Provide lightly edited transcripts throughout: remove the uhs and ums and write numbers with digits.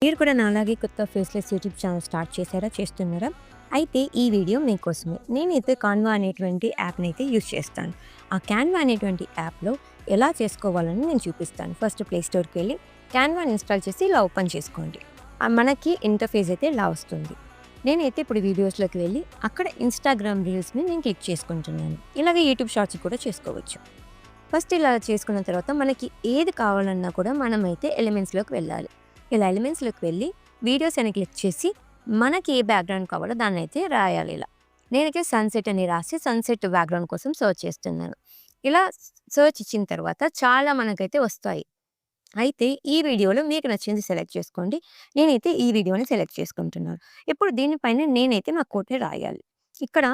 మీరు కూడా నాలాగే కొత్త ఫేస్‌లెస్ యూట్యూబ్ ఛానల్ స్టార్ట్ చేశారా? చేస్తున్నారా? అయితే ఈ వీడియో మీకోసమే. నేనైతే కాన్వా అనేటువంటి యాప్‌నైతే యూజ్ చేస్తాను. ఆ క్యాన్వా అనేటువంటి యాప్‌లో ఎలా చేసుకోవాలని నేను చూపిస్తాను. ఫస్ట్ ప్లే స్టోర్‌కి వెళ్ళి క్యాన్వాని ఇన్‌స్టాల్ చేసి ఇలా ఓపెన్ చేసుకోండి. మనకి ఇంటర్ఫేస్ అయితే ఇలా వస్తుంది. నేనైతే ఇప్పుడు వీడియోస్‌లోకి వెళ్ళి అక్కడ ఇన్‌స్టాగ్రామ్ రీల్స్‌ని నేను క్లిక్ చేసుకుంటున్నాను. ఇలాగే యూట్యూబ్ షార్ట్స్ కూడా చేసుకోవచ్చు. ఫస్ట్ ఇలా చేసుకున్న తర్వాత మనకి ఏది కావాలన్నా కూడా మనమైతే ఎలిమెంట్స్‌లోకి వెళ్ళాలి. ఇలా ఎలిమెంట్స్‌లోకి వెళ్ళి వీడియోస్ అని క్లిక్ చేసి మనకి ఏ బ్యాక్‌గ్రౌండ్ కావాలో దాన్నైతే రాయాలి ఇలా. నేనైతే సన్‌సెట్ అని రాసి సన్‌సెట్ బ్యాక్‌గ్రౌండ్ కోసం సెర్చ్ చేస్తున్నాను. ఇలా సెర్చ్ ఇచ్చిన తర్వాత చాలా మనకైతే వస్తాయి. అయితే ఈ వీడియోలో మీకు నచ్చింది సెలెక్ట్ చేసుకోండి. నేనైతే ఈ వీడియోని సెలెక్ట్ చేసుకుంటున్నాను. ఇప్పుడు దీనిపైన నేనైతే నా కోట్‌ని రాయాలి. ఇక్కడ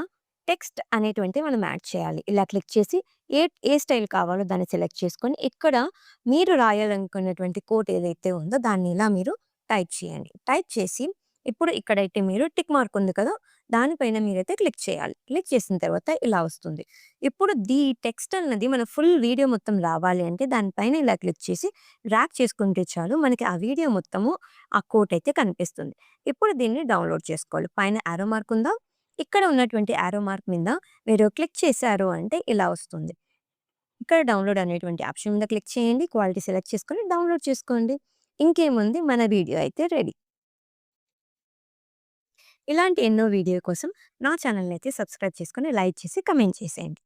టెక్స్ట్ అనేటువంటిది మనం యాడ్ చేయాలి. ఇలా క్లిక్ చేసి ఏ ఏ స్టైల్ కావాలో దాన్ని సెలెక్ట్ చేసుకొని, ఇక్కడ మీరు రాయాలనుకున్నటువంటి కోట్ ఏదైతే ఉందో దాన్ని ఇలా మీరు టైప్ చేయండి. టైప్ చేసి ఇప్పుడు ఇక్కడైతే మీరు టిక్ మార్క్ ఉంది కదా! దానిపైన మీరైతే క్లిక్ చేయాలి. క్లిక్ చేసిన తర్వాత ఇలా వస్తుంది. ఇప్పుడు టెక్స్ట్ అన్నది మన ఫుల్ వీడియో మొత్తం రావాలి అంటే దానిపైన ఇలా క్లిక్ చేసి డ్రాగ్ చేసుకుంటే చాలు మనకి ఆ వీడియో మొత్తము ఆ కోట్ అయితే కనిపిస్తుంది. ఇప్పుడు దీన్ని డౌన్‌లోడ్ చేసుకోవాలి. పైన యారో మార్క్ ఉందా? ఇక్కడ ఉన్నటువంటి యారో మార్క్ మీద మీరు క్లిక్ చేశారు అంటే ఇలా వస్తుంది. ఇక్కడ డౌన్‌లోడ్ అనేటువంటి ఆప్షన్ మీద క్లిక్ చేయండి. క్వాలిటీ సెలెక్ట్ చేసుకొని డౌన్‌లోడ్ చేసుకోండి. ఇంకేముంది మన వీడియో అయితే రెడీ. ఇలాంటి ఎన్నో వీడియో కోసం నా ఛానల్‌ని అయితే సబ్స్క్రైబ్ చేసుకొని, లైక్ చేసి, కమెంట్ చేసేయండి.